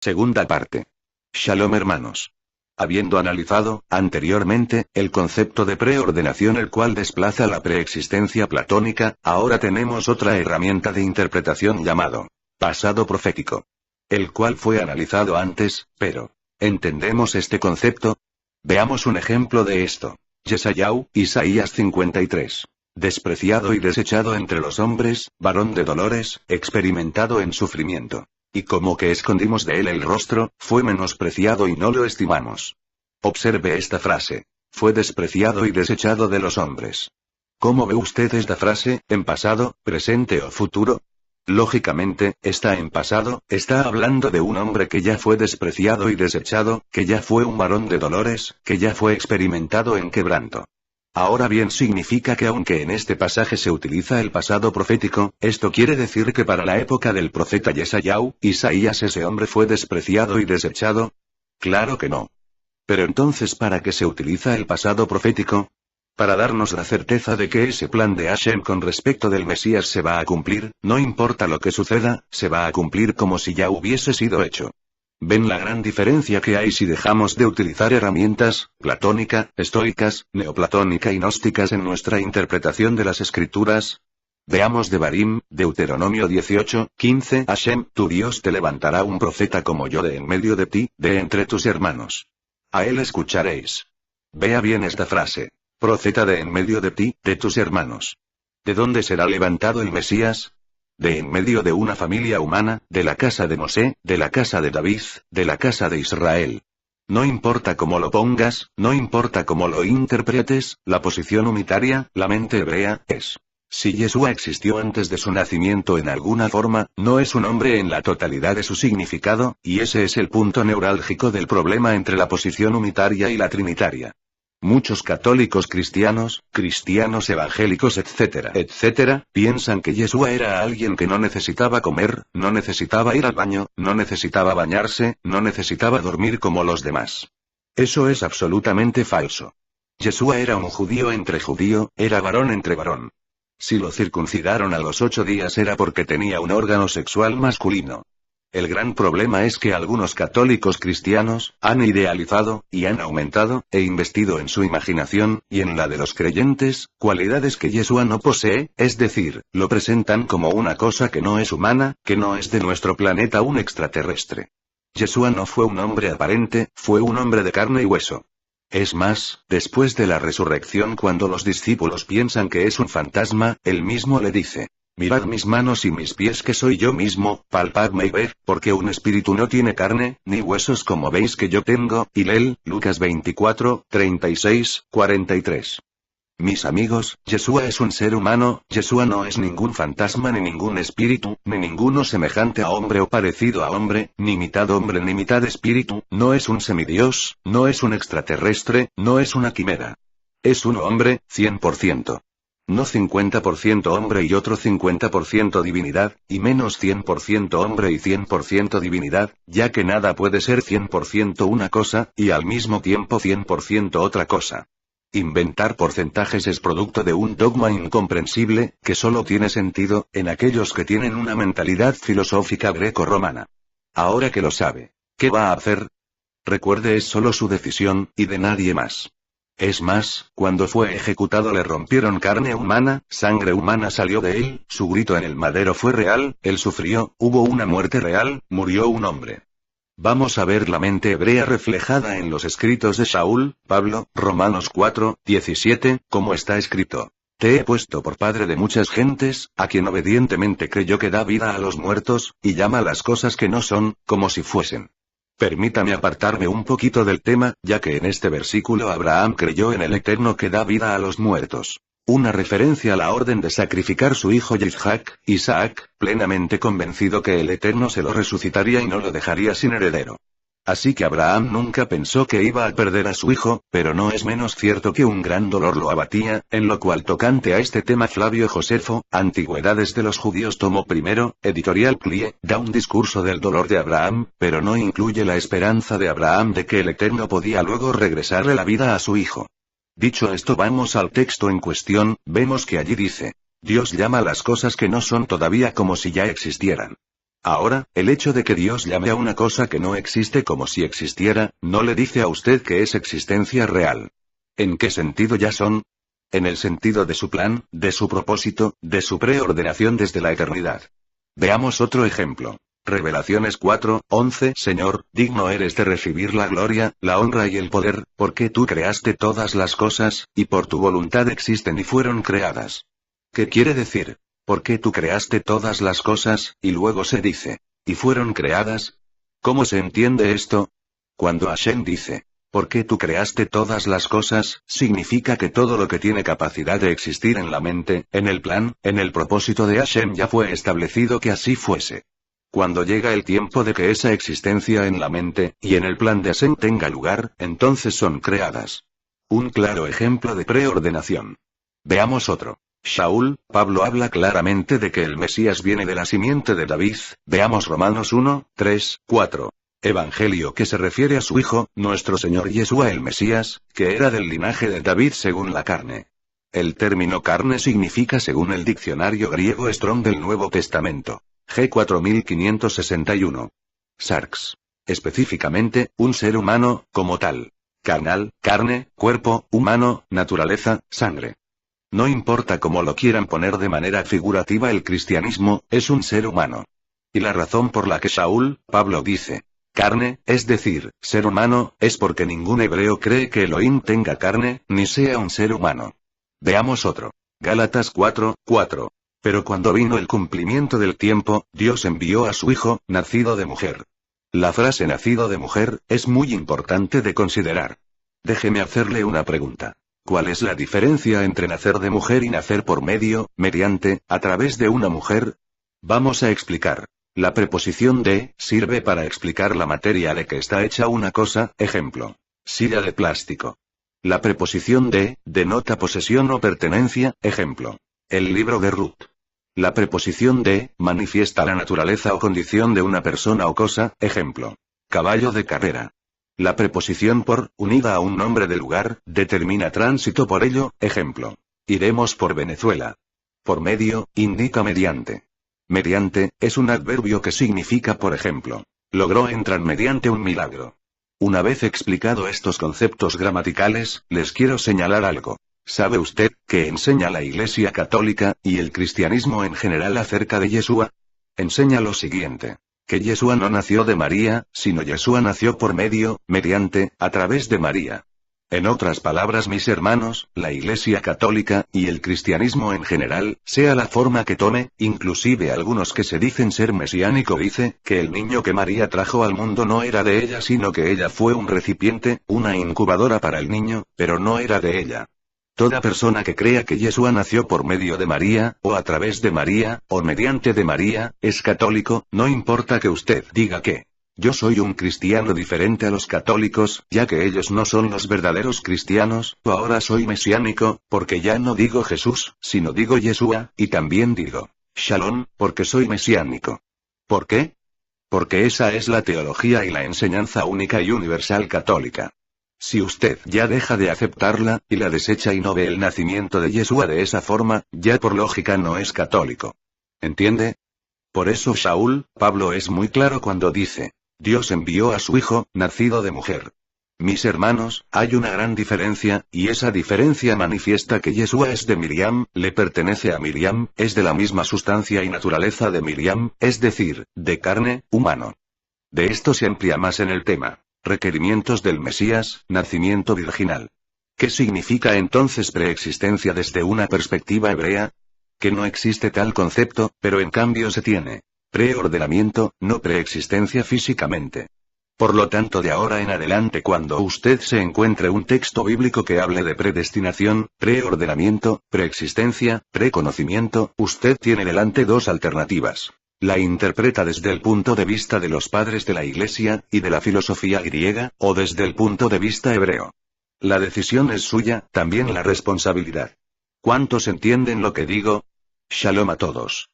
Segunda parte. Shalom hermanos. Habiendo analizado, anteriormente, el concepto de preordenación el cual desplaza la preexistencia platónica, ahora tenemos otra herramienta de interpretación llamado pasado profético. El cual fue analizado antes, pero ¿entendemos este concepto? Veamos un ejemplo de esto. Yeshayahu, Isaías 53. Despreciado y desechado entre los hombres, varón de dolores, experimentado en sufrimiento. Y como que escondimos de él el rostro, fue menospreciado y no lo estimamos. Observe esta frase. Fue despreciado y desechado de los hombres. ¿Cómo ve usted esta frase, en pasado, presente o futuro? Lógicamente, está en pasado, está hablando de un hombre que ya fue despreciado y desechado, que ya fue un varón de dolores, que ya fue experimentado en quebranto. Ahora bien, significa que aunque en este pasaje se utiliza el pasado profético, ¿esto quiere decir que para la época del profeta Yeshayahu, Isaías ese hombre fue despreciado y desechado? Claro que no. Pero entonces, ¿para qué se utiliza el pasado profético? Para darnos la certeza de que ese plan de Hashem con respecto del Mesías se va a cumplir, no importa lo que suceda, se va a cumplir como si ya hubiese sido hecho. ¿Ven la gran diferencia que hay si dejamos de utilizar herramientas platónica, estoicas, neoplatónica y gnósticas en nuestra interpretación de las escrituras? Veamos Devarim, Deuteronomio 18:15. Hashem, tu Dios te levantará un profeta como yo de en medio de ti, de entre tus hermanos. A él escucharéis. Vea bien esta frase. Profeta de en medio de ti, de tus hermanos. ¿De dónde será levantado el Mesías? De en medio de una familia humana, de la casa de Mosé, de la casa de David, de la casa de Israel. No importa cómo lo pongas, no importa cómo lo interpretes, la posición unitaria, la mente hebrea, es. Si Yeshua existió antes de su nacimiento en alguna forma, no es un hombre en la totalidad de su significado, y ese es el punto neurálgico del problema entre la posición unitaria y la trinitaria. Muchos católicos cristianos evangélicos etcétera, piensan que Yeshua era alguien que no necesitaba comer, no necesitaba ir al baño, no necesitaba bañarse, no necesitaba dormir como los demás. Eso es absolutamente falso. Yeshua era un judío entre judío, era varón entre varón. Si lo circuncidaron a los 8 días era porque tenía un órgano sexual masculino. El gran problema es que algunos católicos cristianos han idealizado, y han aumentado, e investido en su imaginación, y en la de los creyentes, cualidades que Yeshua no posee, es decir, lo presentan como una cosa que no es humana, que no es de nuestro planeta, un extraterrestre. Yeshua no fue un hombre aparente, fue un hombre de carne y hueso. Es más, después de la resurrección, cuando los discípulos piensan que es un fantasma, él mismo le dice: mirad mis manos y mis pies que soy yo mismo, palpadme y ved, porque un espíritu no tiene carne, ni huesos como veis que yo tengo. Hillel, Lucas 24, 36, 43. Mis amigos, Yeshua es un ser humano, Yeshua no es ningún fantasma ni ningún espíritu, ni ninguno semejante a hombre o parecido a hombre, ni mitad hombre ni mitad espíritu, no es un semidios, no es un extraterrestre, no es una quimera. Es un hombre, 100%. No 50% hombre y otro 50% divinidad, y menos 100% hombre y 100% divinidad, ya que nada puede ser 100% una cosa, y al mismo tiempo 100% otra cosa. Inventar porcentajes es producto de un dogma incomprensible, que solo tiene sentido, en aquellos que tienen una mentalidad filosófica greco-romana. Ahora que lo sabe, ¿qué va a hacer? Recuerde, es solo su decisión, y de nadie más. Es más, cuando fue ejecutado le rompieron carne humana, sangre humana salió de él, su grito en el madero fue real, él sufrió, hubo una muerte real, murió un hombre. Vamos a ver la mente hebrea reflejada en los escritos de Shaul, Pablo, Romanos 4, 17, como está escrito: te he puesto por padre de muchas gentes, a quien obedientemente creyó que da vida a los muertos, y llama las cosas que no son, como si fuesen. Permítame apartarme un poquito del tema, ya que en este versículo Abraham creyó en el Eterno que da vida a los muertos. Una referencia a la orden de sacrificar su hijo Isaac, plenamente convencido que el Eterno se lo resucitaría y no lo dejaría sin heredero. Así que Abraham nunca pensó que iba a perder a su hijo, pero no es menos cierto que un gran dolor lo abatía, en lo cual tocante a este tema Flavio Josefo, Antigüedades de los Judíos tomo primero, editorial Plie, da un discurso del dolor de Abraham, pero no incluye la esperanza de Abraham de que el Eterno podía luego regresarle la vida a su hijo. Dicho esto, vamos al texto en cuestión, vemos que allí dice: Dios llama las cosas que no son todavía como si ya existieran. Ahora, el hecho de que Dios llame a una cosa que no existe como si existiera, no le dice a usted que es existencia real. ¿En qué sentido ya son? En el sentido de su plan, de su propósito, de su preordenación desde la eternidad. Veamos otro ejemplo. Revelaciones 4:11 Señor, digno eres de recibir la gloria, la honra y el poder, porque tú creaste todas las cosas, y por tu voluntad existen y fueron creadas. ¿Qué quiere decir? Porque tú creaste todas las cosas, y luego se dice, ¿y fueron creadas? ¿Cómo se entiende esto? Cuando Hashem dice, porque tú creaste todas las cosas, significa que todo lo que tiene capacidad de existir en la mente, en el plan, en el propósito de Hashem ya fue establecido que así fuese. Cuando llega el tiempo de que esa existencia en la mente, y en el plan de Hashem tenga lugar, entonces son creadas. Un claro ejemplo de preordenación. Veamos otro. Shaul, Pablo habla claramente de que el Mesías viene de la simiente de David, veamos Romanos 1:3-4. Evangelio que se refiere a su Hijo, nuestro Señor Yeshua el Mesías, que era del linaje de David según la carne. El término carne significa según el diccionario griego Strong del Nuevo Testamento. G 4561. Sarx. Específicamente, un ser humano, como tal. Carnal, carne, cuerpo, humano, naturaleza, sangre. No importa cómo lo quieran poner de manera figurativa, el cristianismo, es un ser humano. Y la razón por la que Shaul, Pablo dice, carne, es decir, ser humano, es porque ningún hebreo cree que Elohim tenga carne, ni sea un ser humano. Veamos otro. Gálatas 4:4. Pero cuando vino el cumplimiento del tiempo, Dios envió a su Hijo, nacido de mujer. La frase nacido de mujer, es muy importante de considerar. Déjeme hacerle una pregunta. ¿Cuál es la diferencia entre nacer de mujer y nacer por medio, mediante, a través de una mujer? Vamos a explicar. La preposición de, sirve para explicar la materia de que está hecha una cosa, ejemplo. Silla de plástico. La preposición de, denota posesión o pertenencia, ejemplo. El libro de Ruth. La preposición de, manifiesta la naturaleza o condición de una persona o cosa, ejemplo. Caballo de carrera. La preposición por, unida a un nombre de lugar, determina tránsito por ello, ejemplo. Iremos por Venezuela. Por medio, indica mediante. Mediante, es un adverbio que significa por ejemplo. Logró entrar mediante un milagro. Una vez explicado estos conceptos gramaticales, les quiero señalar algo. ¿Sabe usted qué enseña la Iglesia Católica, y el cristianismo en general acerca de Yeshua? Enseña lo siguiente. Que Yeshua no nació de María, sino Yeshua nació por medio, mediante, a través de María. En otras palabras, mis hermanos, la Iglesia Católica, y el cristianismo en general, sea la forma que tome, inclusive algunos que se dicen ser mesiánico dice, que el niño que María trajo al mundo no era de ella sino que ella fue un recipiente, una incubadora para el niño, pero no era de ella. Toda persona que crea que Yeshua nació por medio de María, o a través de María, o mediante de María, es católico, no importa que usted diga que yo soy un cristiano diferente a los católicos, ya que ellos no son los verdaderos cristianos, o ahora soy mesiánico, porque ya no digo Jesús, sino digo Yeshua, y también digo Shalom, porque soy mesiánico. ¿Por qué? Porque esa es la teología y la enseñanza única y universal católica. Si usted ya deja de aceptarla, y la desecha y no ve el nacimiento de Yeshua de esa forma, ya por lógica no es católico. ¿Entiende? Por eso Shaul, Pablo es muy claro cuando dice, Dios envió a su Hijo, nacido de mujer. Mis hermanos, hay una gran diferencia, y esa diferencia manifiesta que Yeshua es de Miriam, le pertenece a Miriam, es de la misma sustancia y naturaleza de Miriam, es decir, de carne, humano. De esto se amplía más en el tema. Requerimientos del Mesías, nacimiento virginal. ¿Qué significa entonces preexistencia desde una perspectiva hebrea? Que no existe tal concepto, pero en cambio se tiene preordenamiento, no preexistencia físicamente. Por lo tanto, de ahora en adelante, cuando usted se encuentre un texto bíblico que hable de predestinación, preordenamiento, preexistencia, preconocimiento, usted tiene delante dos alternativas. La interpreta desde el punto de vista de los padres de la Iglesia, y de la filosofía griega, o desde el punto de vista hebreo. La decisión es suya, también la responsabilidad. ¿Cuántos entienden lo que digo? Shalom a todos.